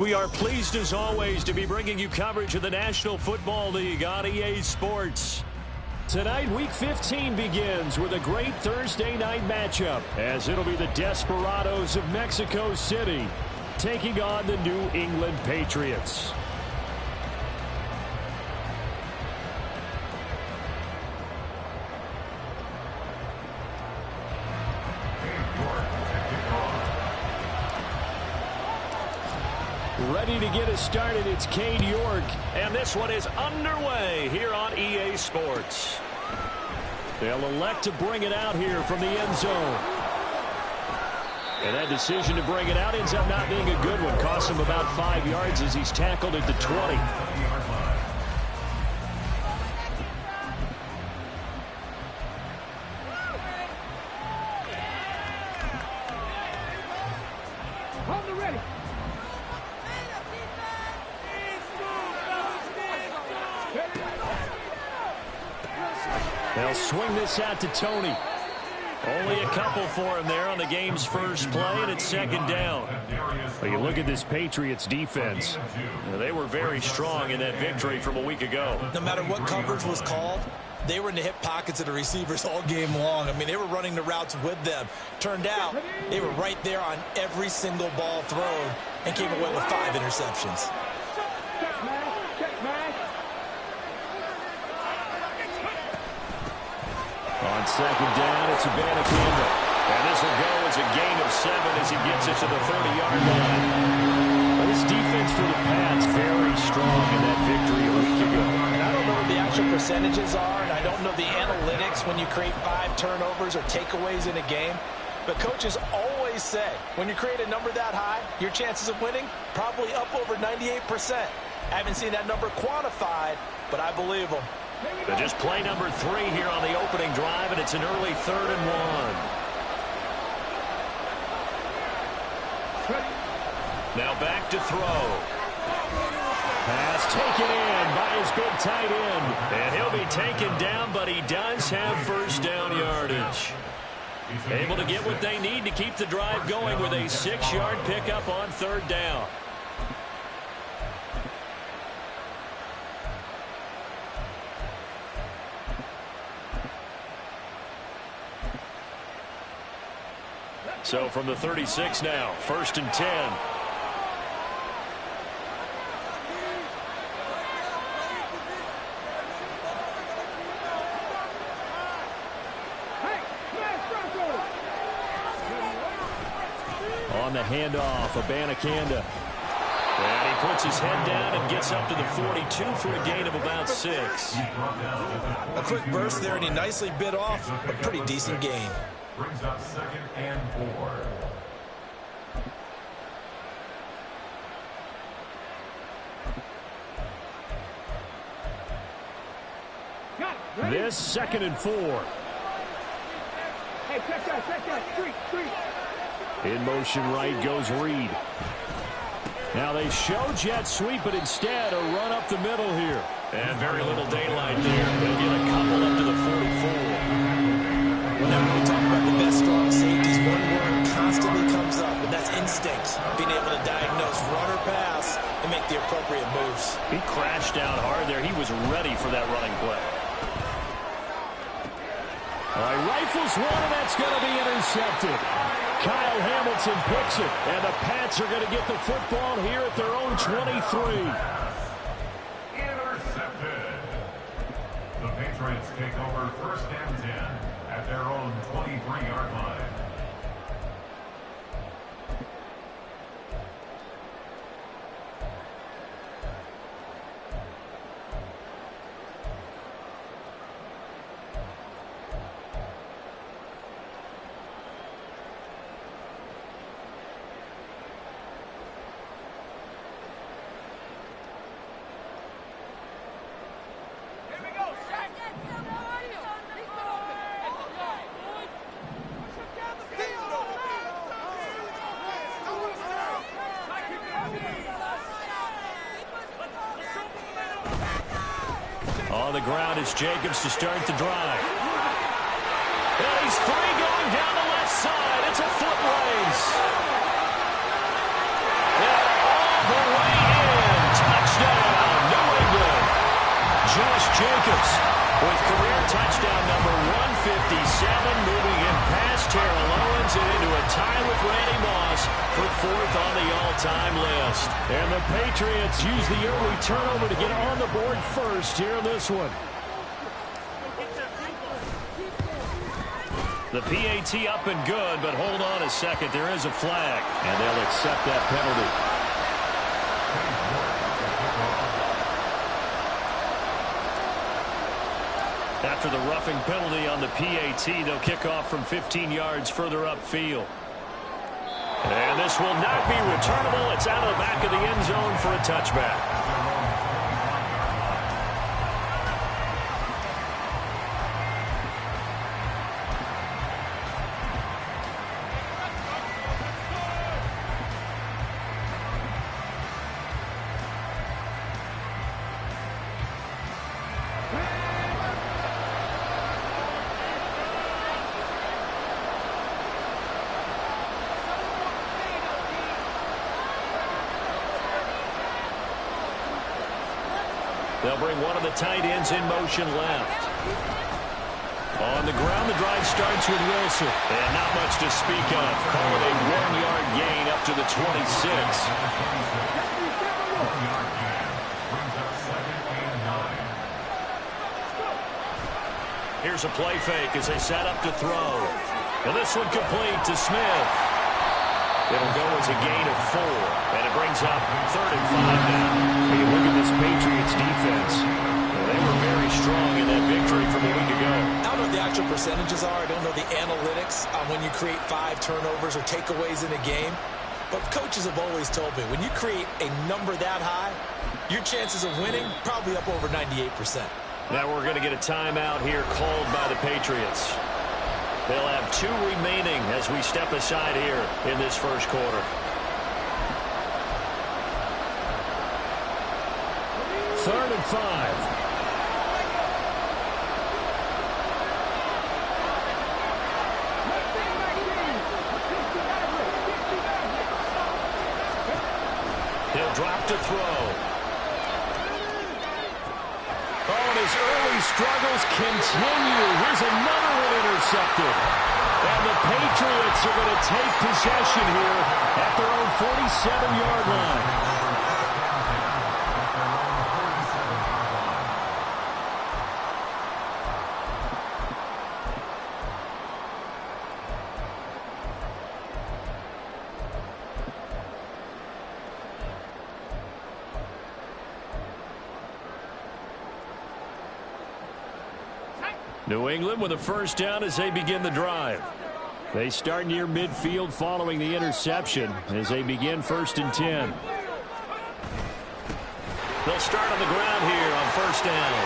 We are pleased as always to be bringing you coverage of the National Football League on EA Sports. Tonight, Week 15 begins with a great Thursday night matchup, as it'll be the Desperados of Mexico City taking on the New England Patriots. Ready to get us started, it's Cade York. And this one is underway here on EA Sports. They'll elect to bring it out here from the end zone. And that decision to bring it out ends up not being a good one. Costs him about 5 yards as he's tackled at the 20. They'll swing this out to Tony. Only a couple for him there on the game's first play, and it's second down. Well, you look at this Patriots defense. They were very strong in that victory from a week ago. No matter what coverage was called, they were in the hip pockets of the receivers all game long. I mean, they were running the routes with them. Turned out, they were right there on every single ball thrown and came away with 5 interceptions. On second down, it's Abanikanda. And this will go as a gain of 7 as he gets it to the 30-yard line. This defense for the Pats very strong in that victory a week ago. And I don't know what the actual percentages are, and I don't know the analytics when you create 5 turnovers or takeaways in a game. But coaches always say, when you create a number that high, your chances of winning probably up over 98%. I haven't seen that number quantified, but I believe them. They're just play number 3 here on the opening drive, and it's an early 3rd and 1. Now back to throw. Pass taken in by his big tight end. And he'll be taken down, but he does have first down yardage. Able to get what they need to keep the drive going with a 6-yard pickup on 3rd down. So from the 36 now, 1st and 10. On the handoff, Abanikanda. And he puts his head down and gets up to the 42 for a gain of about 6. A quick burst there, and he nicely bit off a pretty decent gain. Brings up 2nd and 4. This 2nd and 4. Hey, check that, street. In motion right goes Reed. Now they show jet sweep, but instead a run up the middle here. And very little daylight there. They'll get a couple up to the 44. Whenever we talk about the best strong safeties, one word constantly comes up, and that's instincts. Being able to diagnose run or pass and make the appropriate moves. He crashed down hard there. He was ready for that running play. All right, rifles one, and that's going to be intercepted. Kyle Hamilton picks it, and the Pats are going to get the football here at their own 23. Intercepted. The Patriots take over 1st and 10 at their own 23-yard line. On the ground is Jacobs to start the drive. And he's free going down the left side. It's a foot race. And all the Jacobs with career touchdown number 157, moving him past Terrell Owens and into a tie with Randy Moss for 4th on the all-time list. And the Patriots use the early turnover to get on the board first here in this one. The PAT up and good, but hold on a second. There is a flag, and they'll accept that penalty. After the roughing penalty on the PAT, they'll kick off from 15 yards further upfield. And this will not be returnable. It's out of the back of the end zone for a touchback. They'll bring one of the tight ends in motion left. On the ground, the drive starts with Wilson. And not much to speak of. Call it a 1-yard gain up to the 26. Here's a play fake as they set up to throw. And this one complete to Smith. It'll go as a gain of 4, and it brings up 3rd and 5 now. When you look at this Patriots defense, they were very strong in that victory from a week ago. I don't know what the actual percentages are. I don't know the analytics on when you create 5 turnovers or takeaways in a game. But coaches have always told me, when you create a number that high, your chances of winning probably up over 98%. Now we're going to get a timeout here called by the Patriots. They'll have 2 remaining as we step aside here in this first quarter. 3rd and 5. He'll drop to throw. Oh, and his early struggles continue. Here's another one intercepted. And the Patriots are going to take possession here at their own 47-yard line. New England with a first down as they begin the drive. They start near midfield following the interception as they begin 1st and 10. They'll start on the ground here on 1st down.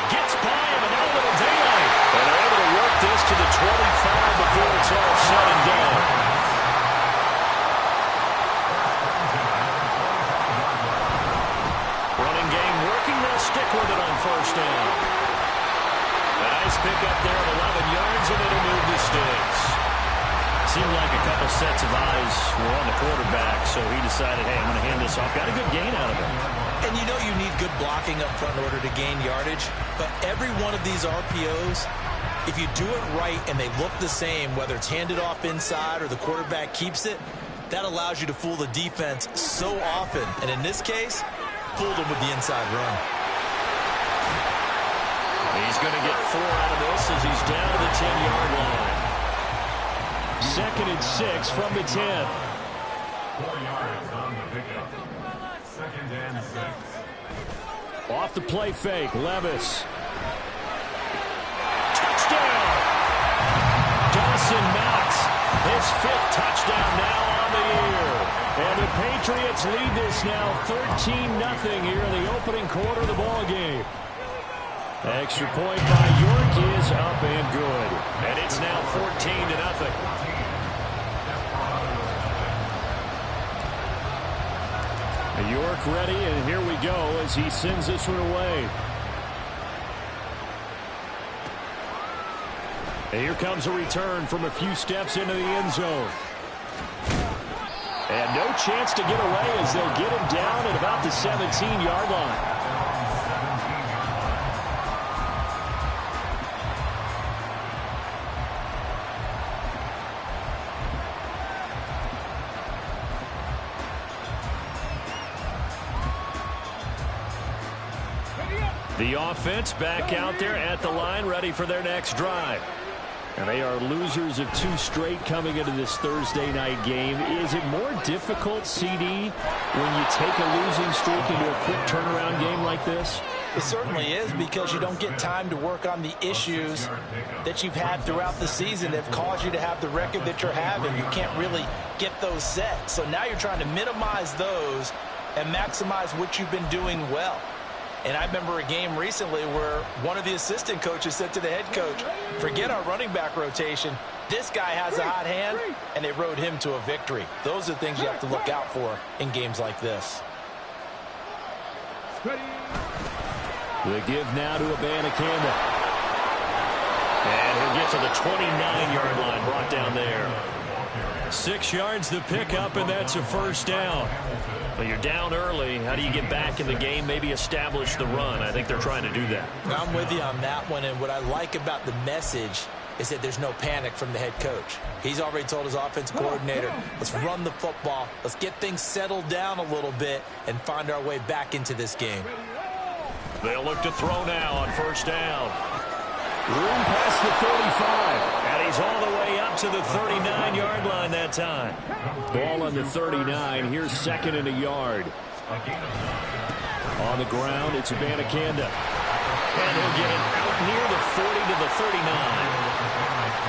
Gets by him and out of the daylight. And they're able to work this to the 25 before it's all said and done. Running game working. They'll stick with it on 1st down. A nice pick up there of 11 yards, and it'll move the sticks. Seemed like a couple sets of eyes were on the quarterback, so he decided, hey, I'm going to hand this off. Got a good gain out of it. And you know you need good blocking up front in order to gain yardage, but every one of these RPOs, if you do it right and they look the same, whether it's handed off inside or the quarterback keeps it, that allows you to fool the defense so often. And in this case, fooled them with the inside run. He's going to get 4 out of this as he's down to the 10-yard line. 2nd and 6 from the 10. 4 yards on the pickup. 2nd and 6. Off the play fake, Levis. Touchdown! Dawson Knox, his 5th touchdown now on the year. And the Patriots lead this now 13-0 here in the opening quarter of the ball game. Extra point by York is up and good. And it's now 14-0. York ready, and here we go as he sends this one away. And here comes a return from a few steps into the end zone. And no chance to get away as they'll get him down at about the 17-yard line. The offense back out there at the line, ready for their next drive. And they are losers of 2 straight coming into this Thursday night game. Is it more difficult, CD, when you take a losing streak into a quick turnaround game like this? It certainly is, because you don't get time to work on the issues that you've had throughout the season that have caused you to have the record that you're having. You can't really get those set. So now you're trying to minimize those and maximize what you've been doing well. And I remember a game recently where one of the assistant coaches said to the head coach, forget our running back rotation. This guy has a hot hand, and they rode him to a victory. Those are things you have to look out for in games like this. The give now to Abanikanda. And he'll get to the 29-yard line, brought down there. 6 yards the pickup, and that's a first down. But you're down early. How do you get back in the game, maybe establish the run? I think they're trying to do that. I'm with you on that one, and what I like about the message is that there's no panic from the head coach. He's already told his offensive coordinator, let's run the football, let's get things settled down a little bit and find our way back into this game. They'll look to throw now on first down. Room past the 35, and he's all the way up to the 39-yard line that time. Ball on the 39. Here's second and a yard. On the ground, it's Abanikanda. And he'll get it out near the 40 to the 39.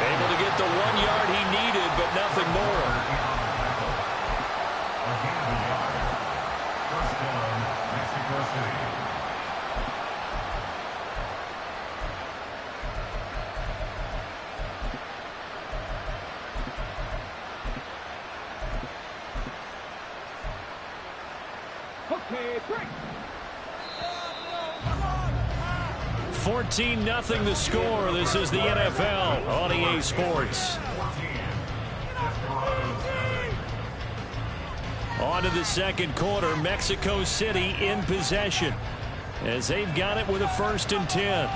Able to get the 1 yard he needed, but nothing more. First down, Mexico City. 14-0 the score. This is the NFL on EA Sports. On to the second quarter. Mexico City in possession as they've got it with a 1st and 10.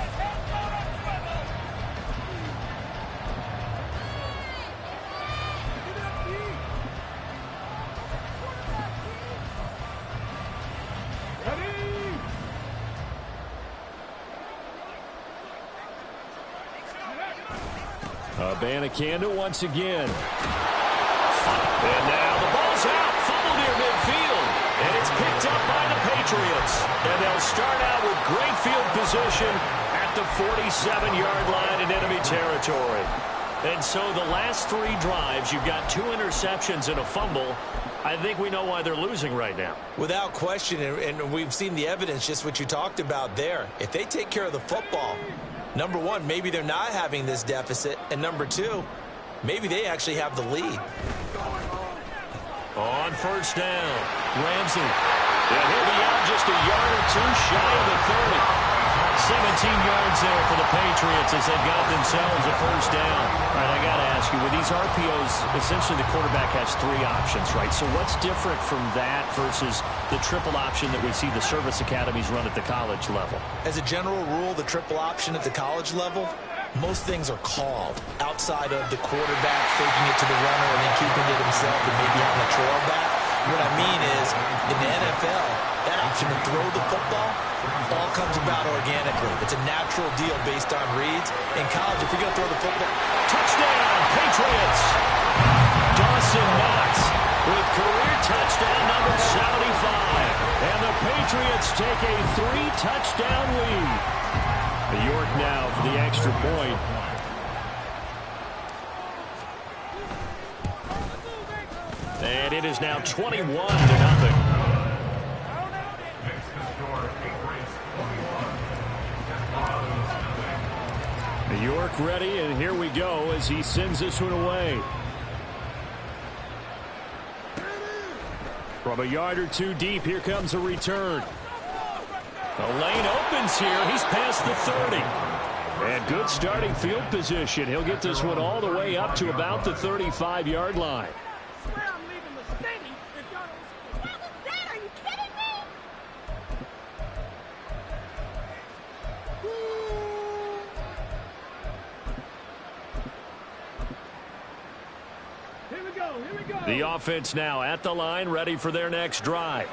Abanikanda once again. And now the ball's out. Fumble near midfield. And it's picked up by the Patriots. And they'll start out with great field position at the 47-yard line in enemy territory. And so the last 3 drives, you've got 2 interceptions and a fumble. I think we know why they're losing right now. Without question, and we've seen the evidence, just what you talked about there. If they take care of the football, number 1, maybe they're not having this deficit. And number 2, maybe they actually have the lead. On first down, Ramsey. And he'll be out just a yard or 2 shy of the 30. 17 yards there for the Patriots as they've got themselves a first down. All right, I got to ask you, with these RPOs, essentially the quarterback has 3 options, right? So what's different from that versus the triple option that we see the service academies run at the college level? As a general rule, the triple option at the college level, most things are called outside of the quarterback faking it to the runner and then keeping it himself and maybe having a trail back. What I mean is, in the NFL, that option to throw the football all comes about organically. It's a natural deal based on reads. In college, if you're going to throw the football, touchdown, Patriots! Dawson Knox with career touchdown number 75. And the Patriots take a 3-touchdown lead. York now for the extra point. And it is now 21-0. York ready, and here we go as he sends this one away. From a yard or 2 deep, here comes a return. The lane opens here. He's past the 30. And good starting field position. He'll get this one all the way up to about the 35-yard line. Are you kidding me? Here we go. The offense now at the line, ready for their next drive.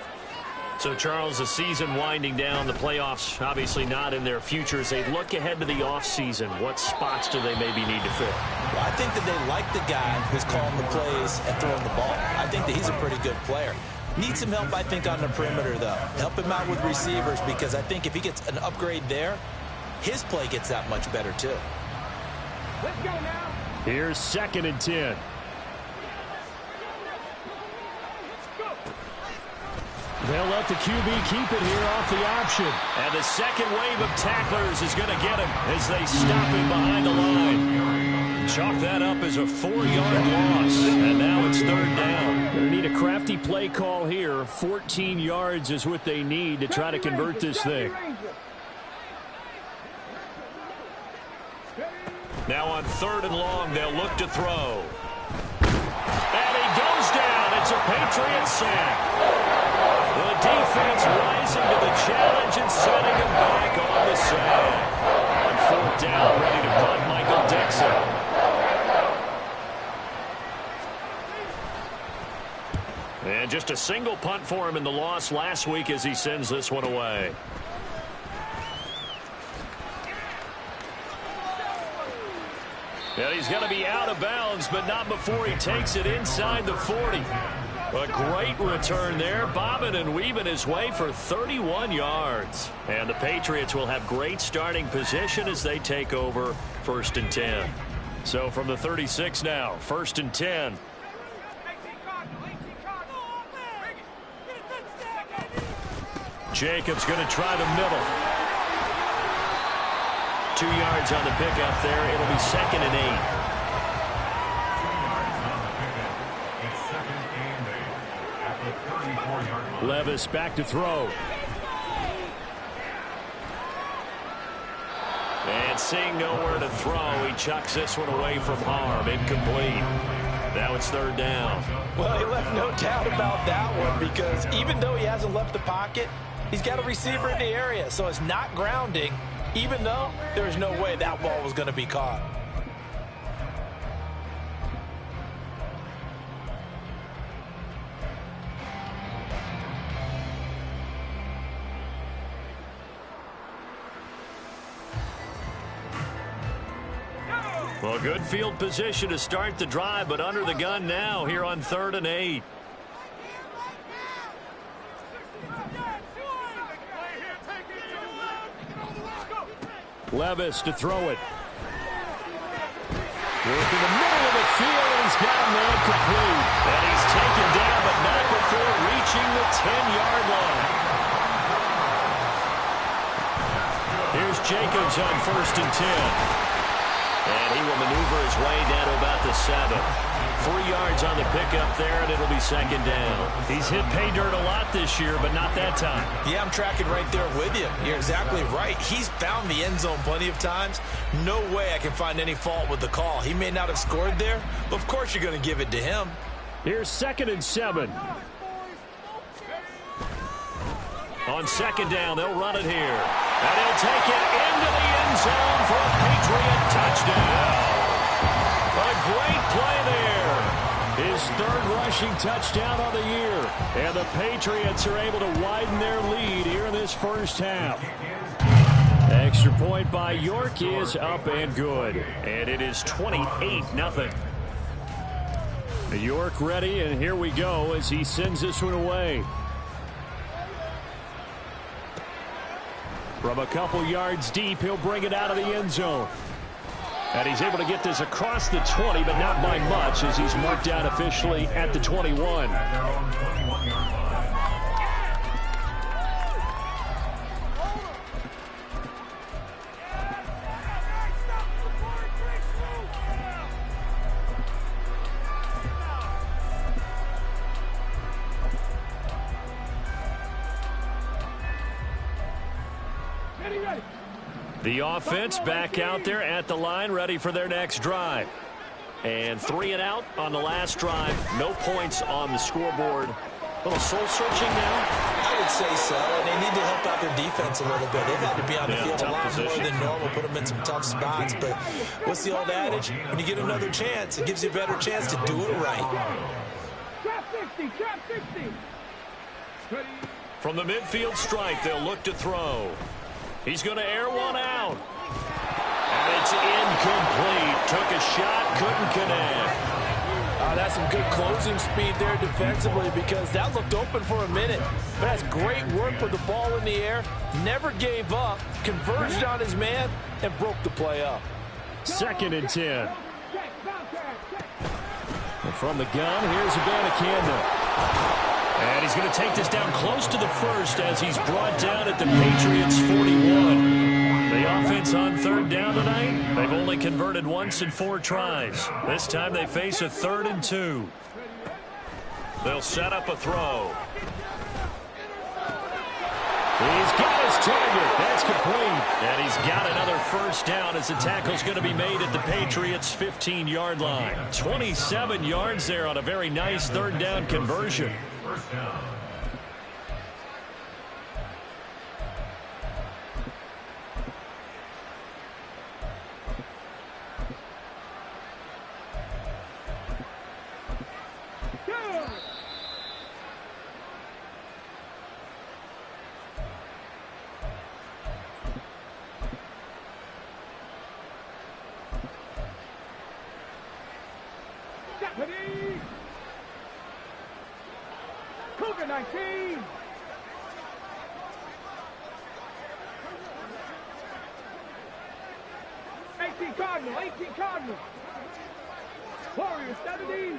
So, Charles, the season winding down, the playoffs obviously not in their future. As they look ahead to the offseason, what spots do they maybe need to fill? Well, I think that they like the guy who's calling the plays and throwing the ball. I think that he's a pretty good player. Needs some help, I think, on the perimeter, though. Help him out with receivers, because I think if he gets an upgrade there, his play gets that much better, too. Let's go now. Here's 2nd and 10. They'll let the QB keep it here off the option. And the second wave of tacklers is going to get him as they stop him behind the line. Chalk that up as a 4-yard loss. And now it's 3rd down. Going to need a crafty play call here. 14 yards is what they need to try to convert this thing. Now on 3rd and long, they'll look to throw. And he goes down. It's a Patriot sack. The defense rising to the challenge and setting him back on the sack. On 4th down, ready to punt, Michael Dixon. And just a single punt for him in the loss last week as he sends this one away. And he's going to be out of bounds, but not before he takes it inside the 40. A great return there, bobbing and weaving his way for 31 yards. And the Patriots will have great starting position as they take over 1st and 10. So from the 36 now, 1st and 10. Jacobs going to try the middle. 2 yards on the pickup there. It'll be 2nd and 8. Levis back to throw. And seeing nowhere to throw, he chucks this one away from harm. Incomplete. Now it's 3rd down. Well, he left no doubt about that one, because even though he hasn't left the pocket, he's got a receiver in the area, so it's not grounding, even though there's no way that ball was going to be caught. Well, good field position to start the drive, but under the gun now here on 3rd and 8. Levis to throw it. Work in the middle of the field, and he's got him there complete. And he's taken down, but not before reaching the 10-yard line. Here's Jacobs on 1st and 10. And he will maneuver his way down to about the 7. 3 yards on the pickup there, and it'll be 2nd down. He's hit pay dirt a lot this year, but not that time. Yeah, I'm tracking right there with you. You're exactly right. He's found the end zone plenty of times. No way I can find any fault with the call. He may not have scored there, but of course you're going to give it to him. Here's 2nd and 7. On 2nd down, they'll run it here. And he'll take it into the end zone for a Patriot touchdown. A great play there. His 3rd rushing touchdown of the year. And the Patriots are able to widen their lead here in this first half. Extra point by York is up and good. And it is 28-0. York ready, and here we go as he sends this one away. From a couple yards deep, he'll bring it out of the end zone. And he's able to get this across the 20, but not by much, as he's marked down officially at the 21. The offense back out there at the line, ready for their next drive. And 3 and out on the last drive. No points on the scoreboard. A little soul-searching now? I would say so, and they need to help out their defense a little bit. They've had to be on the field a lot more than normal, put them in some tough spots. But what's the old adage? When you get another chance, it gives you a better chance to do it right. Trap 60, trap 60. From the midfield stripe, they'll look to throw. He's going to air one out. And it's incomplete. Took a shot, couldn't connect. That's some good closing speed there defensively because that looked open for a minute. But that's great work with the ball in the air. Never gave up, converged on his man, and broke the play up. 2nd and 10. And from the gun, here's Abanikanda. And he's going to take this down close to the first as he's brought down at the Patriots' 41. The offense on 3rd down tonight, they've only converted once in 4 tries. This time they face a 3rd and 2. They'll set up a throw. He's got his target. That's complete. And he's got another 1st down as the tackle's going to be made at the Patriots' 15-yard line. 27 yards there on a very nice 3rd down conversion. 1st down. Cougar 19. Cardinal, 18 Cardinal. Warriors 70.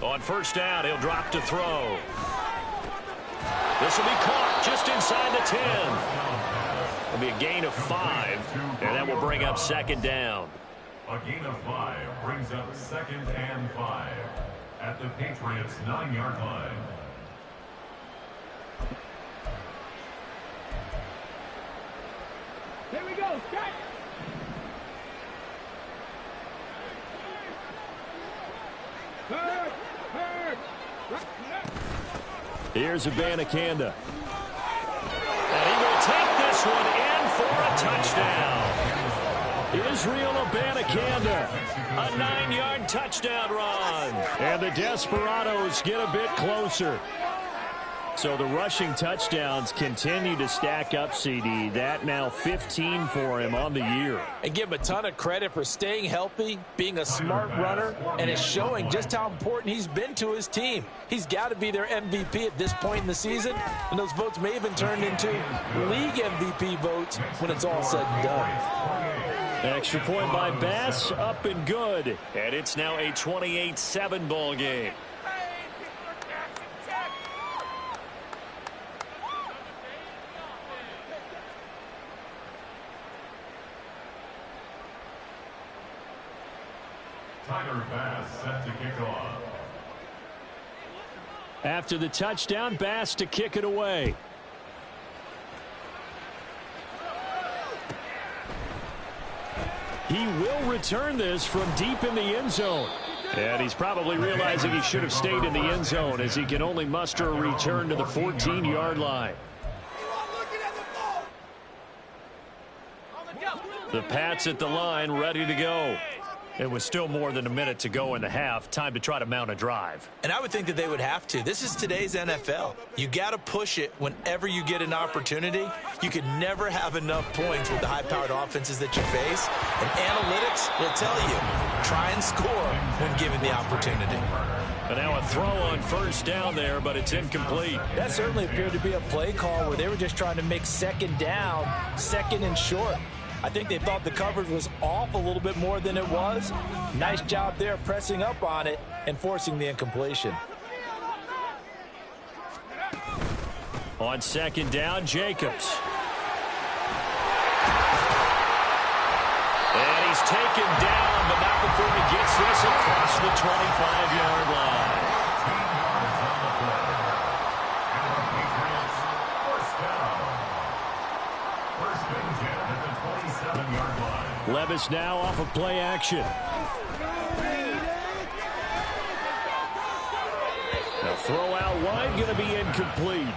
On 1st down, he'll drop to throw. This will be caught just inside the 10. It'll be a gain of 5, and that will bring up 2nd down. A gain of 5 brings up 2nd and 5 at the Patriots' 9-yard line. Here we go, Scott. Here's Abanikanda. And he will take this one in for a touchdown. Israel Abanikanda, a 9-yard touchdown run. And the Desperados get a bit closer. So the rushing touchdowns continue to stack up, CD. That now 15 for him on the year. And give him a ton of credit for staying healthy, being a smart runner, and it's showing just how important he's been to his team. He's got to be their MVP at this point in the season, and those votes may even turn into league MVP votes when it's all said and done. Extra point by Bass, up and good. And it's now a 28-7 ball game. Tyler Bass set to kick off. After the touchdown, Bass to kick it away. He will return this from deep in the end zone. And he's probably realizing he should have stayed in the end zone as he can only muster a return to the 14-yard line. The Pats at the line, ready to go. It was still more than a minute to go in the half. Time to try to mount a drive. And I would think that they would have to. This is today's NFL. You got to push it whenever you get an opportunity. You can never have enough points with the high-powered offenses that you face. And analytics will tell you, try and score when given the opportunity. And now a throw on 1st down there, but it's incomplete. That certainly appeared to be a play call where they were just trying to make 2nd down, 2nd and short. I think they thought the coverage was off a little bit more than it was. Nice job there pressing up on it and forcing the incompletion. On 2nd down, Jacobs. And he's taken down, but not before he gets this across the 25-yard line. Levis now off of play action. Now throw out wide, going to be incomplete.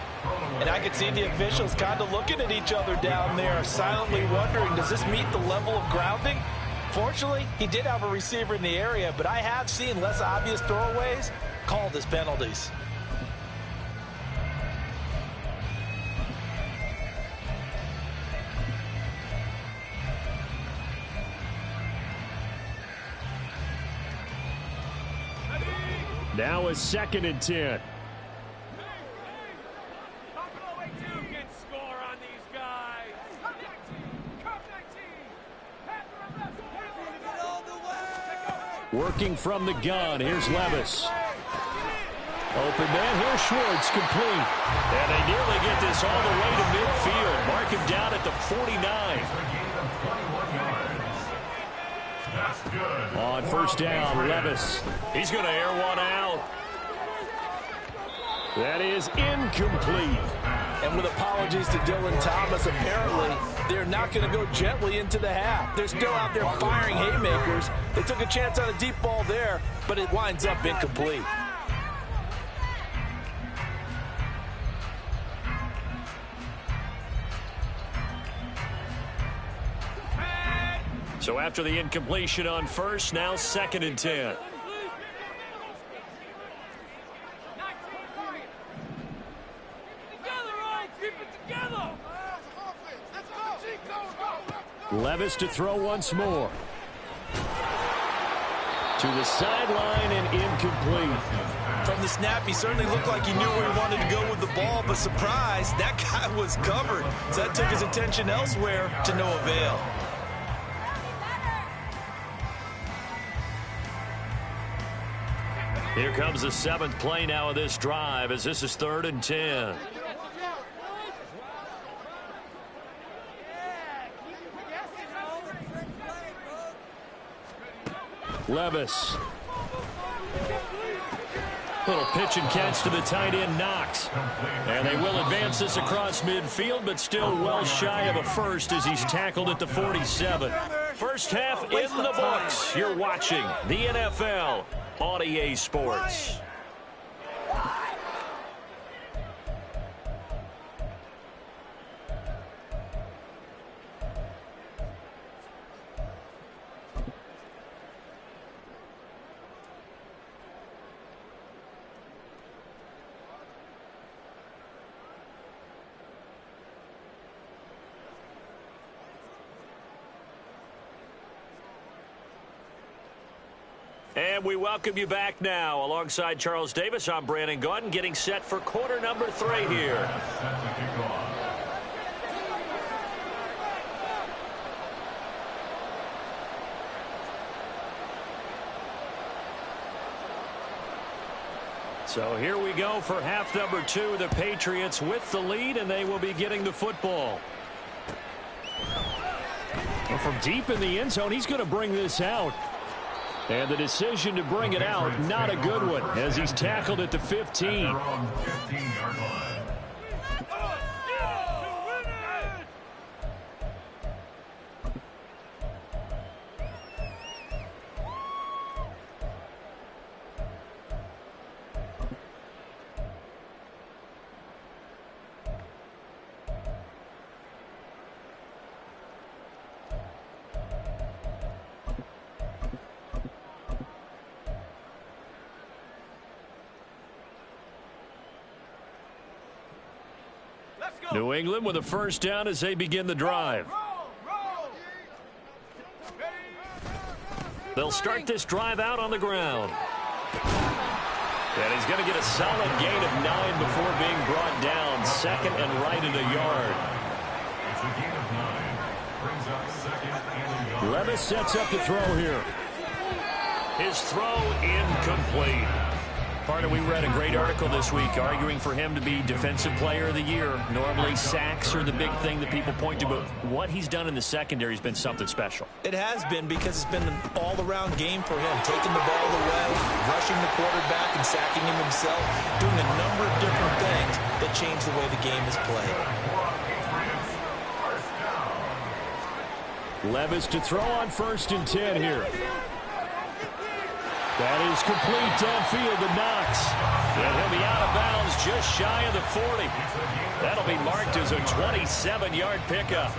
And I could see the officials kind of looking at each other down there, silently wondering, does this meet the level of grounding? Fortunately, he did have a receiver in the area, but I have seen less obvious throwaways called as penalties. Now a 2nd and 10. Working from the gun. Here's Levis. Open man. Here's Schwartz. Complete. And they nearly get this all the way to midfield. Mark him down at the 49. On first down, Levis. He's going to air one out. That is incomplete. And with apologies to Dylan Thomas, apparently they're not going to go gently into the half. They're still out there firing haymakers. They took a chance on a deep ball there, but it winds up incomplete. So after the incompletion on first, now 2nd and 10. Levis to throw once more. To the sideline and incomplete. From the snap, he certainly looked like he knew where he wanted to go with the ball, but surprise, that guy was covered. So that took his attention elsewhere to no avail. Here comes the 7th play now of this drive as this is 3rd and 10. Levis. Little pitch and catch to the tight end, Knox. And they will advance this across midfield, but still well shy of a first as he's tackled at the 47. First half in the books. You're watching the NFL on EA Sports. And we welcome you back now. Alongside Charles Davis, I'm Brandon Gaudin, getting set for quarter number 3 here. So here we go for half number 2. The Patriots with the lead, and they will be getting the football. Well, from deep in the end zone, he's going to bring this out. And the decision to bring it out, not a good one, as he's tackled at the 15. New England with a first down as they begin the drive. They'll start this drive out on the ground. And he's going to get a solid gain of 9 before being brought down. 2nd and right at a yard. It's a gain of 9. Brings up 2nd and a yard. Levis sets up the throw here. His throw incomplete. Carter, we read a great article this week arguing for him to be Defensive Player of the Year. Normally sacks are the big thing that people point to, but what he's done in the secondary has been something special. It has been, because it's been an all-around game for him, taking the ball away, rushing the quarterback and sacking him himself, doing a number of different things that change the way the game is played. Levis to throw on 1st and 10 here. That is complete downfield to Knox. And he'll be out of bounds just shy of the 40. That'll be marked as a 27-yard pickup.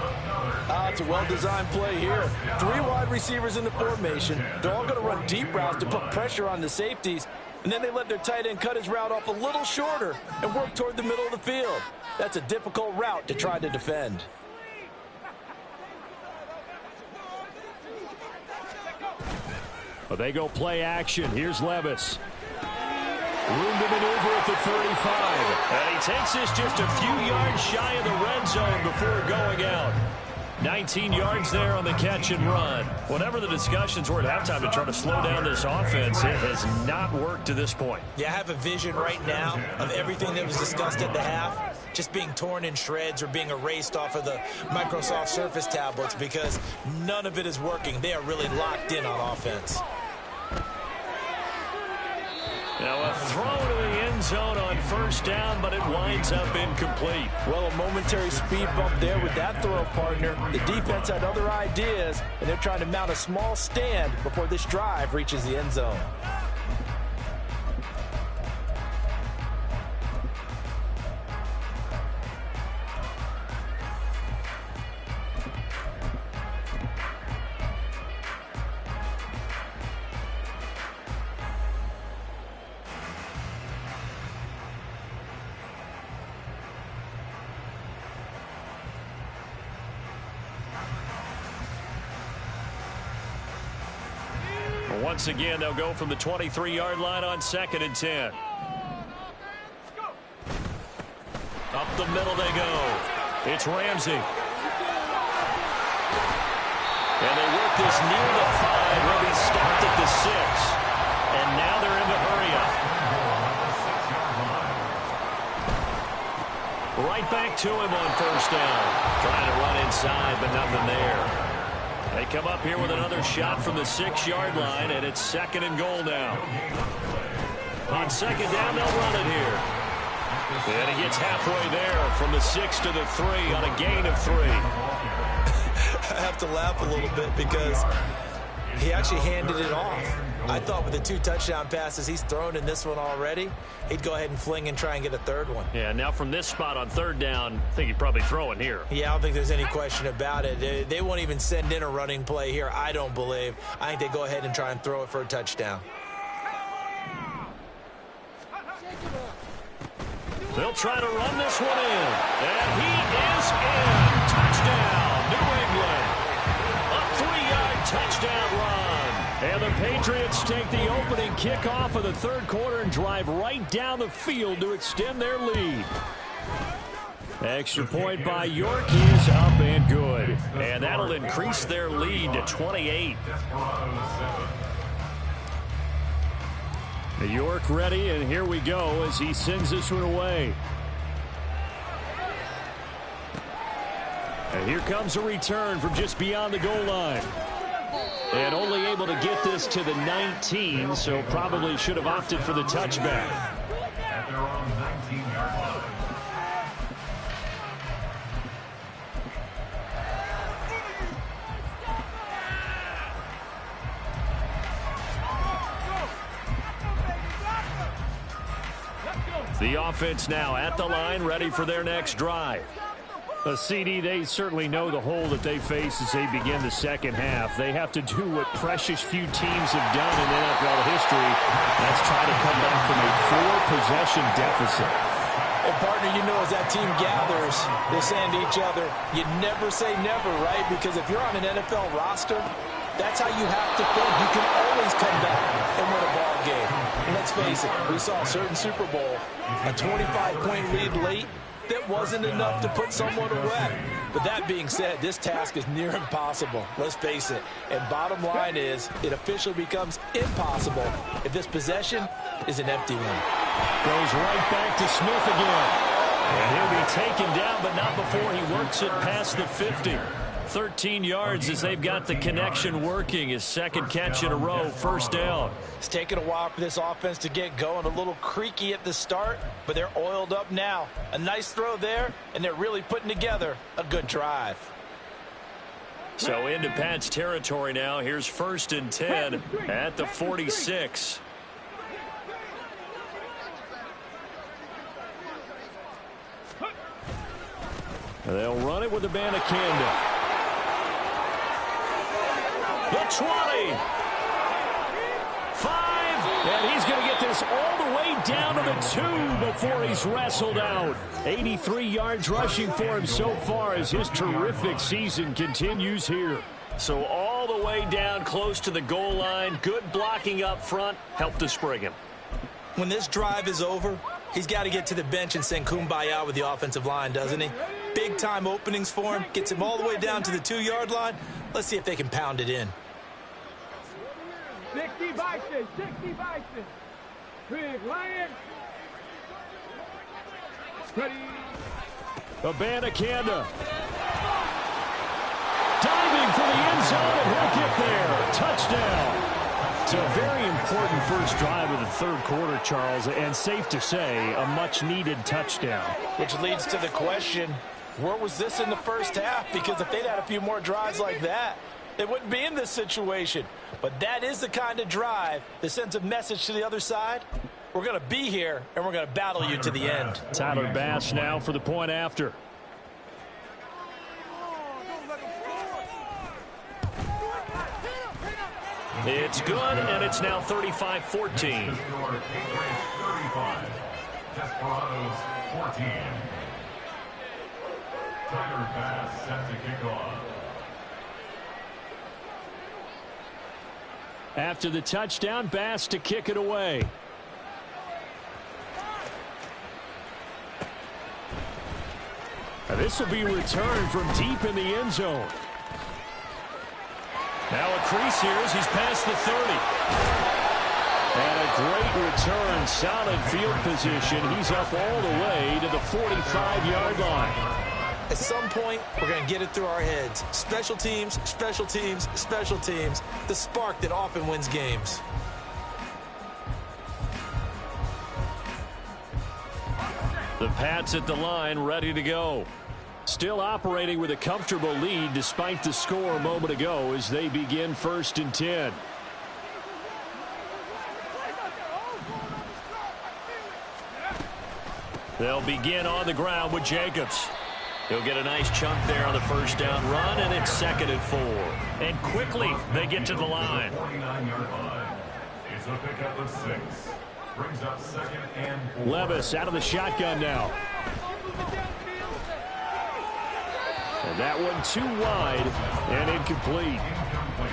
It's a well-designed play here. 3 wide receivers in the formation. They're all going to run deep routes to put pressure on the safeties. And then they let their tight end cut his route off a little shorter and work toward the middle of the field. That's a difficult route to try to defend. Well, they go play action. Here's Levis. Room to maneuver at the 35. And he takes this just a few yards shy of the red zone before going out. 19 yards there on the catch and run. Whatever the discussions were at halftime to try to slow down this offense, it has not worked to this point. Yeah, I have a vision right now of everything that was discussed at the half just being torn in shreds or being erased off of the Microsoft Surface tablets because none of it is working. They are really locked in on offense. Now a throw to the end zone on first down, but it winds up incomplete. Well, a momentary speed bump there with that throw, partner. The defense had other ideas, and they're trying to mount a small stand before this drive reaches the end zone. Once again, they'll go from the 23-yard line on 2nd and 10. Up the middle they go. It's Ramsey. And they work this near the 5. He'll be stopped at the 6. And now they're in the hurry up. Right back to him on first down. Trying to run inside, but nothing there. They come up here with another shot from the 6-yard line, and it's 2nd and goal now. On 2nd down, they'll run it here. And he gets halfway there from the 6 to the 3 on a gain of 3. I have to laugh a little bit because he actually handed it off. I thought with the 2 touchdown passes he's thrown in this one already, he'd go ahead and fling and try and get a 3rd one. Yeah, now from this spot on 3rd down, I think he'd probably throw it here. Yeah, I don't think there's any question about it. They won't even send in a running play here, I don't believe. I think they go ahead and try and throw it for a touchdown. They'll try to run this one in. And he is in. Touchdown, New England. A 3-yard touchdown run. And the Patriots take the opening kickoff of the 3rd quarter and drive right down the field to extend their lead. Extra point by York is up and good. And that'll increase their lead to 28. York ready, and here we go as he sends this one away. And here comes a return from just beyond the goal line. And only able to get this to the 19, so probably should have opted for the touchback. At their own 19-yard line. The offense now at the line, ready for their next drive. A CD, they certainly know the hole that they face as they begin the second half. They have to do what precious few teams have done in NFL history. That's try to come back from a 4-possession deficit. And partner, you know, as that team gathers, they're saying to each other, you never say never, right? Because if you're on an NFL roster, that's how you have to think. You can always come back and win a ball game. And let's face it, we saw a certain Super Bowl, a 25-point lead late. That wasn't enough to put someone away. But that being said, this task is near impossible. Let's face it. And bottom line is, it officially becomes impossible if this possession is an empty one. Goes right back to Smith again. And he'll be taken down, but not before he works it past the 50. 13 yards as they've got the connection working. His 2nd catch in a row, first down. It's taken a while for this offense to get going. A little creaky at the start, but they're oiled up now. A nice throw there, and they're really putting together a good drive. So into Pat's territory now. Here's 1st and 10 at the 46. They'll run it with Abanikanda. The 20. 5. And he's going to get this all the way down to the 2 before he's wrestled out. 83 yards rushing for him so far as his terrific season continues here. So all the way down close to the goal line. Good blocking up front. Helped to spring him. When this drive is over, he's got to get to the bench and sing kumbaya with the offensive line, doesn't he? Big-time openings for him. Gets him all the way down to the 2-yard line. Let's see if they can pound it in. 60 Bison, 60 Bison. Big Lion. Ready. Abanikanda. Diving for the end zone, and he'll get there. Touchdown. It's a very important first drive of the third quarter, Charles, and safe to say, a much-needed touchdown. Which leads to the question, where was this in the first half? Because if they'd had a few more drives like that, they wouldn't be in this situation. But that is the kind of drive that sends a message to the other side. We're going to be here, and we're going to battle you to the end. Tyler Bass now for the point after. It's good, and it's now 35-14. Desperados 14. Tyler Bass set to kick off. After the touchdown, Bass to kick it away. Now this will be returned from deep in the end zone. Now a crease here as he's past the 30. And a great return, solid field position. He's up all the way to the 45-yard line. At some point, we're going to get it through our heads. Special teams, special teams, special teams. The spark that often wins games. The Pats at the line, ready to go. Still operating with a comfortable lead despite the score a moment ago as they begin 1st and 10. They'll begin on the ground with Jacobs. He'll get a nice chunk there on the first down run, and it's 2nd and 4. And quickly, they get to the line. 49-yard line. It's a pickup of 6. Brings up 2nd and 4. Levis out of the shotgun now. And that one too wide and incomplete.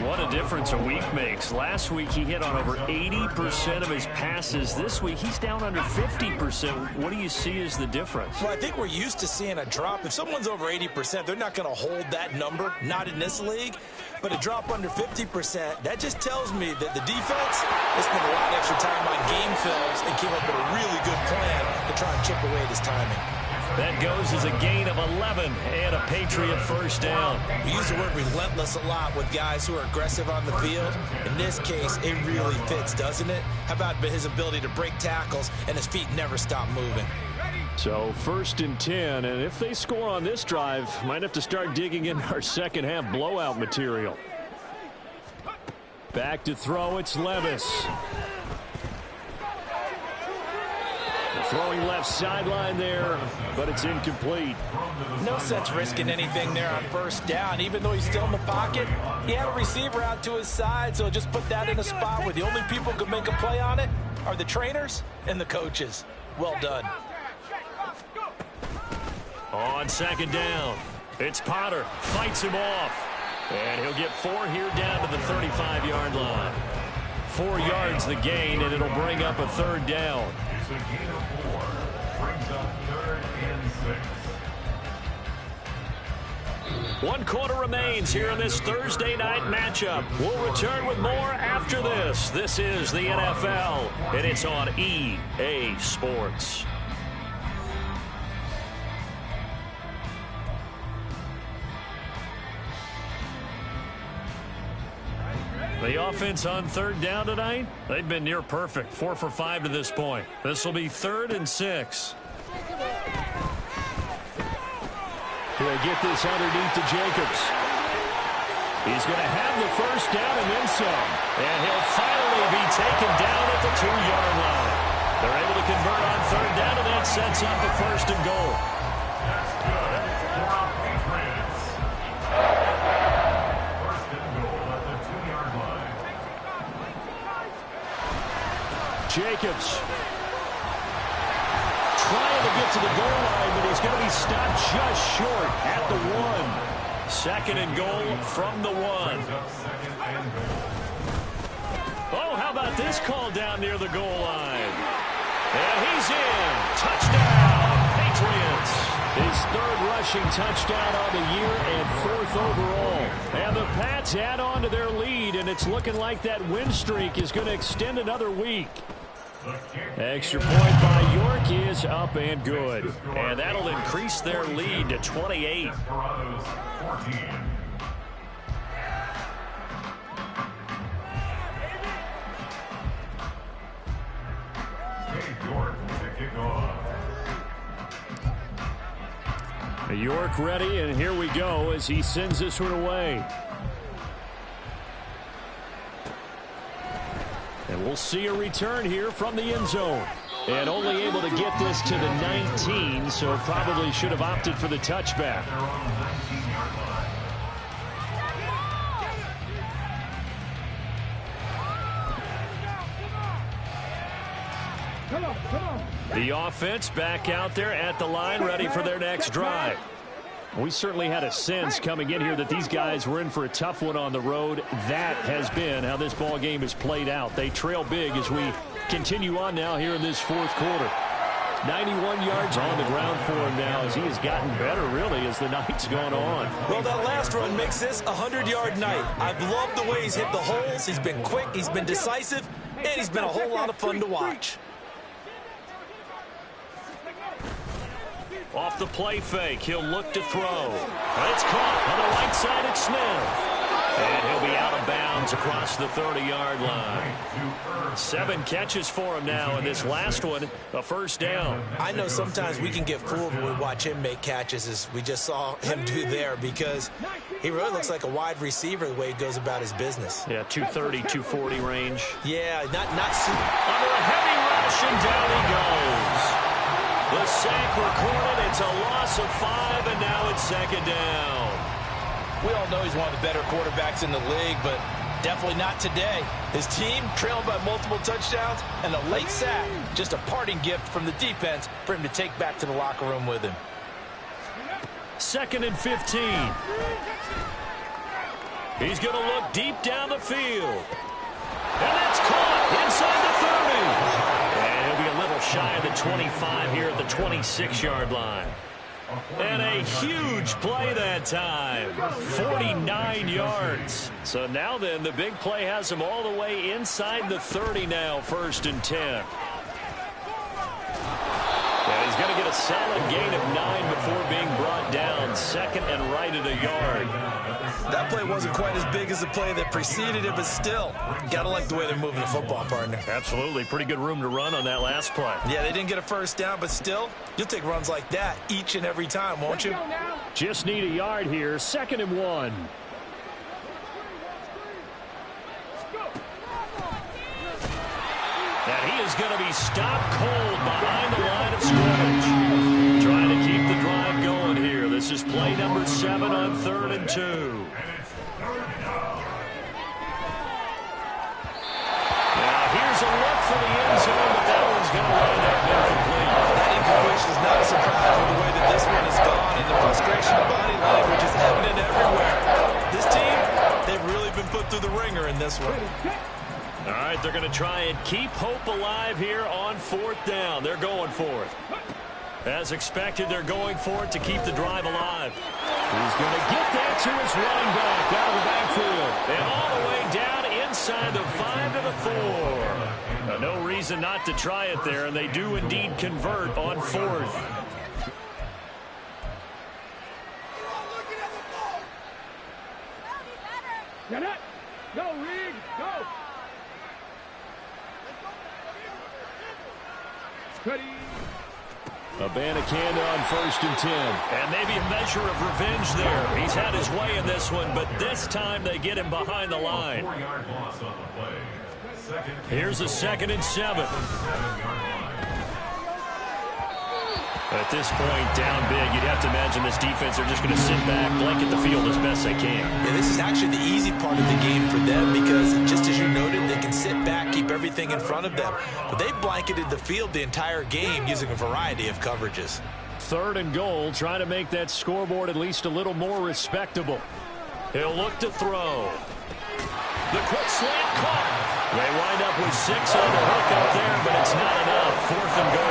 What a difference a week makes. Last week he hit on over 80% of his passes. This week he's down under 50%. What do you see as the difference? Well, I think we're used to seeing a drop. If someone's over 80%, they're not going to hold that number, not in this league. But a drop under 50%, that just tells me that the defense has spent a lot of extra time on game films and came up with a really good plan to try and chip away this timing. That goes as a gain of 11 and a Patriot first down. We use the word relentless a lot with guys who are aggressive on the field. In this case, it really fits, doesn't it? How about his ability to break tackles and his feet never stop moving? So 1st and 10, and if they score on this drive, might have to start digging in our second half blowout material. Back to throw, it's Levis. Throwing left sideline there, but it's incomplete. No sense risking anything there on first down. Even though he's still in the pocket, he had a receiver out to his side, so just put that in a spot where the only people who can make a play on it are the trainers and the coaches. Well done. On 2nd down, it's Potter. Fights him off. And he'll get 4 here down to the 35-yard line. 4 yards the gain, and it'll bring up a 3rd down. It's a gain of 4. Brings up 3rd and 6. 1 quarter remains here in this Thursday night matchup. We'll return with more after this. This is the NFL, and it's on EA Sports. The offense on 3rd down tonight, they've been near perfect. 4 for 5 to this point. This will be 3rd and 6. He'll get this underneath to Jacobs. He's going to have the first down and then some. And he'll finally be taken down at the 2-yard line. They're able to convert on 3rd down, and that sets up the 1st and goal. That's good. Jacobs trying to get to the goal line, but he's going to be stopped just short at the 1. Second and goal from the 1. Oh, how about this call down near the goal line? And he's in. Touchdown, Patriots. His 3rd rushing touchdown on the year and 4th overall. And the Pats add on to their lead, and it's looking like that win streak is going to extend another week. Extra point by York is up and good. And that'll increase their lead to 28. York ready, and here we go as he sends this one away. And we'll see a return here from the end zone. And only able to get this to the 19, so probably should have opted for the touchback. The offense back out there at the line, ready for their next drive. We certainly had a sense coming in here that these guys were in for a tough one on the road. That has been how this ball game has played out. They trail big as we continue on now here in this 4th quarter. 91 yards on the ground for him now as he has gotten better, really, as the night's gone on. Well, that last run makes this a 100-yard night. I've loved the way he's hit the holes. He's been quick, he's been decisive, and he's been a whole lot of fun to watch. Off the play fake, he'll look to throw. It's caught on the right side at Smith. And he'll be out of bounds across the 30-yard line. 7 catches for him now, and this last one, a first down. I know sometimes we can get fooled when we watch him make catches, as we just saw him do there, because he really looks like a wide receiver the way he goes about his business. Yeah, 230, 240 range. Yeah, not super. Under a heavy rush, and down he goes. The sack recorded. It's a loss of 5, and now it's second down. We all know he's one of the better quarterbacks in the league, but definitely not today. His team trailed by multiple touchdowns, and a late sack, just a parting gift from the defense for him to take back to the locker room with him. 2nd and 15. He's going to look deep down the field. And that's caught inside the 30. And he'll be a little shy of the 25 here at the 26-yard line. And a huge play that time. 49 yards. So now then, the big play has him all the way inside the 30 now, 1st and 10. And he's going to get a solid gain of 9 before being brought down. 2nd and right at a yard. That play wasn't quite as big as the play that preceded it, but still, got to like the way they're moving the football, partner. Absolutely. Pretty good room to run on that last play. Yeah, they didn't get a first down, but still, you'll take runs like that each and every time, won't you? Just need a yard here. 2nd and 1. And he is going to be stopped cold behind the line of scrimmage. Trying to keep the drive going here. This is play number 7 on 3rd and 2. Now here's a look for the end zone, but that one's going to wind up incomplete. That incompletion is not a surprise with the way that this one has gone, and the frustration of body language is evident everywhere. This team, they've really been put through the ringer in this one. All right, they're going to try and keep hope alive here on 4th down. They're going for it. As expected, they're going for it to keep the drive alive. He's going to get that to his running back out of the backfield. And all the way down inside the 5 to the 4. No reason not to try it there, and they do indeed convert on 4th. Get it! Go, Reed! Go! Ready! Abanikanda on 1st and 10. And maybe a measure of revenge there. He's had his way in this one, but this time they get him behind the line. Here's a 2nd and 7. At this point, down big, you'd have to imagine this defense are just going to sit back, blanket the field as best they can. Yeah, this is actually the easy part of the game for them because, just as you noted, they can sit back, keep everything in front of them. But they've blanketed the field the entire game using a variety of coverages. 3rd and goal, trying to make that scoreboard at least a little more respectable. He'll look to throw. The quick slant caught. They wind up with 6 on the hook up there, but it's not enough. 4th and goal.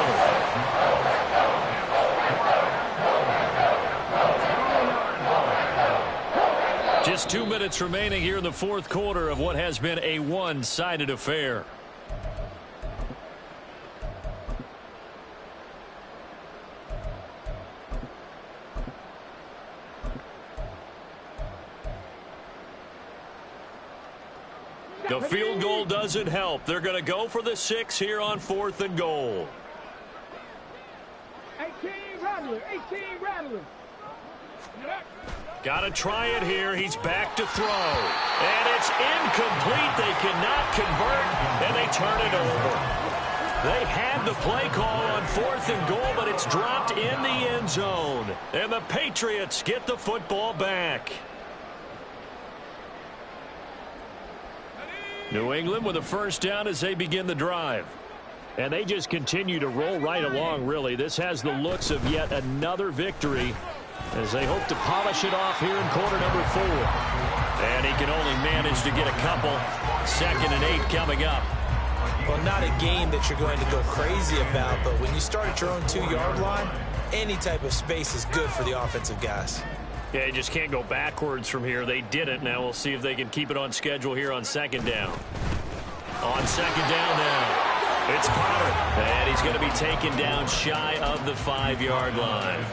Just 2 minutes remaining here in the 4th quarter of what has been a one-sided affair. The field goal doesn't help. They're going to go for the 6 here on 4th and goal. 18 Rattler, 18 Rattler. Got to try it here. He's back to throw. And it's incomplete. They cannot convert, and they turn it over. They had the play call on 4th and goal, but it's dropped in the end zone. And the Patriots get the football back. New England with a first down as they begin the drive. And they just continue to roll right along, really. This has the looks of yet another victory as they hope to polish it off here in quarter number 4. And he can only manage to get a couple. 2nd and 8 coming up. Well, not a game that you're going to go crazy about, but when you start at your own 2-yard line, any type of space is good for the offensive guys. Yeah, you just can't go backwards from here. They did it. Now we'll see if they can keep it on schedule here on 2nd down. On 2nd down now. It's Potter, and he's going to be taken down shy of the 5-yard line.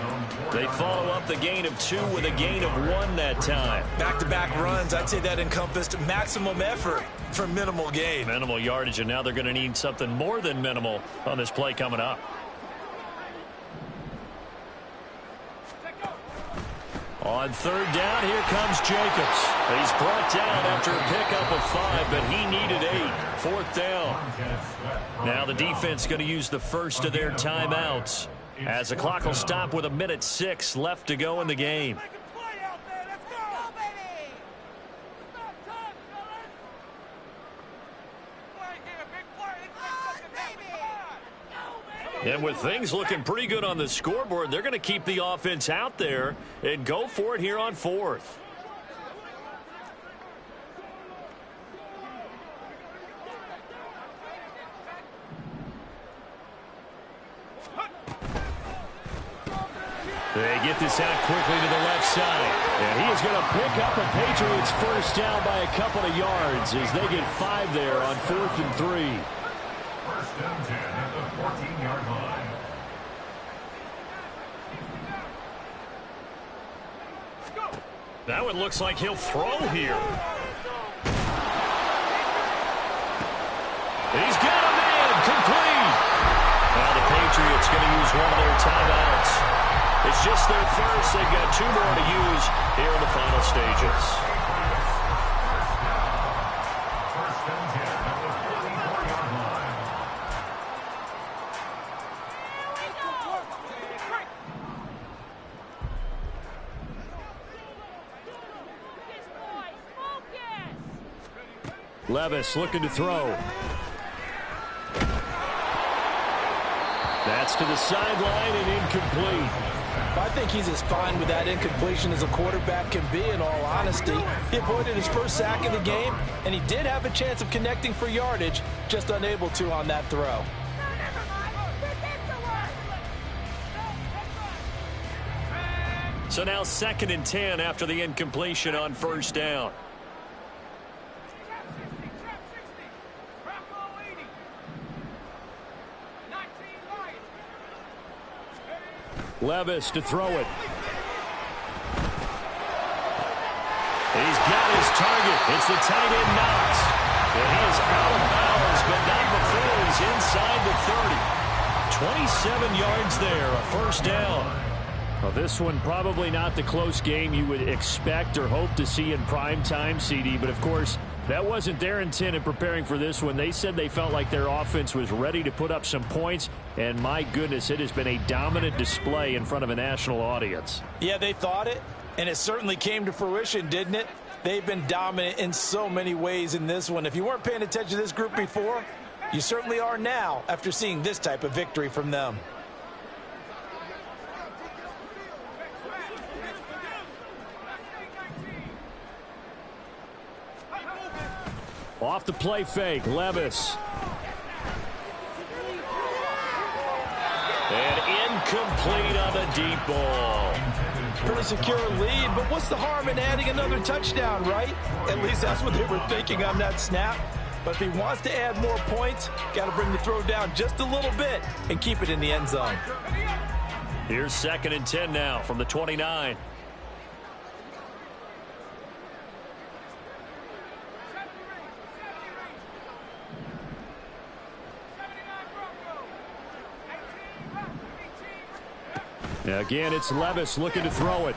They follow up the gain of 2 with a gain of 1 that time. Back-to-back runs, I'd say that encompassed maximum effort for minimal gain. Minimal yardage, and now they're going to need something more than minimal on this play coming up. On 3rd down, here comes Jacobs. He's brought down after a pickup of 5, but he needed 8. 4th down. Now the defense going to use the first of their timeouts as the clock will stop with 1:06 left to go in the game. And with things looking pretty good on the scoreboard, they're going to keep the offense out there and go for it here on 4th. They get this out quickly to the left side. And he is going to pick up a Patriots first down by a couple of yards as they get 5 there on 4th and 3. 1st and 10 at the 14-yard line. That one looks like he'll throw here. He's got a man complete. Now the Patriots going to use one of their timeouts. It's just their first. They've got 2 more to use here in the final stages. 1st and 10 at the 44-yard line. Levis looking to throw. That's to the sideline and incomplete. I think he's as fine with that incompletion as a quarterback can be, in all honesty. He avoided his first sack of the game, and he did have a chance of connecting for yardage, just unable to on that throw. So now 2nd and 10 after the incompletion on 1st down. Levis to throw it. He's got his target. It's the tight end Knox. And he is out of bounds, but not before he's inside the 30. 27 yards there, a first down. Well, this one probably not the close game you would expect or hope to see in prime time, CD. But, of course, That wasn't their intent in preparing for this one. They said they felt like their offense was ready to put up some points, and my goodness, it has been a dominant display in front of a national audience. Yeah, they thought it, and it certainly came to fruition, didn't it? They've been dominant in so many ways in this one. If you weren't paying attention to this group before, you certainly are now after seeing this type of victory from them. Off the play fake, Levis. And incomplete on the deep ball. Pretty secure lead, but what's the harm in adding another touchdown, right? At least that's what they were thinking on that snap. But if he wants to add more points, got to bring the throw down just a little bit and keep it in the end zone. Here's 2nd and 10 now from the 29. Again, it's Levis looking to throw it.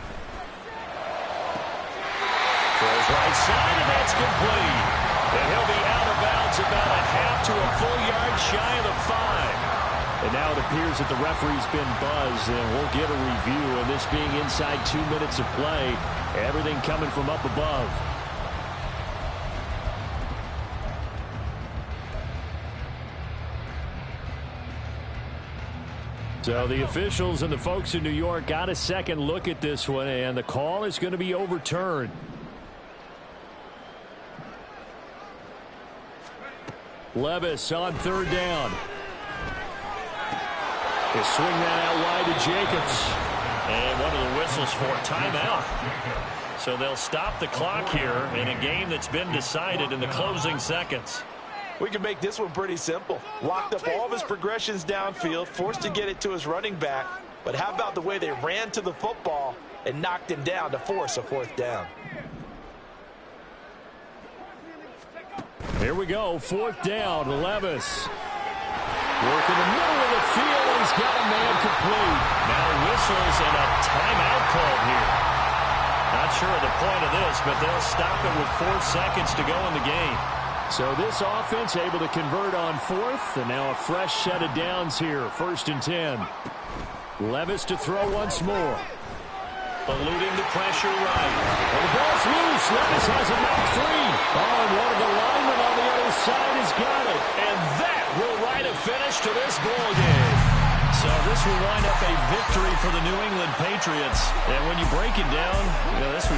Throws right side, and that's complete. And he'll be out of bounds about a half to a full yard shy of the 5. And now it appears that the referee's been buzzed, and we'll get a review. And this being inside 2 minutes of play, everything coming from up above. So the officials and the folks in New York got a second look at this one, and the call is going to be overturned. Levis on 3rd down. They swing that out wide to Jacobs. And one of the whistles for timeout. So they'll stop the clock here in a game that's been decided in the closing seconds. We can make this one pretty simple. Locked up all of his progressions downfield, forced to get it to his running back. But how about the way they ran to the football and knocked him down to force a 4th down? Here we go, 4th down, Levis. Working the middle of the field, and he's got a man complete. Now whistles and a timeout called here. Not sure of the point of this, but they'll stop it with 4 seconds to go in the game. So this offense able to convert on 4th, and now a fresh set of downs here, 1st and 10. Levis to throw once more. Eluding the pressure right. Well, the ball's loose. Levis has a knocked free. Oh, and one of the linemen on the other side has got it. And that will write a finish to this ball game. So this will wind up a victory for the New England Patriots. And when you break it down, this was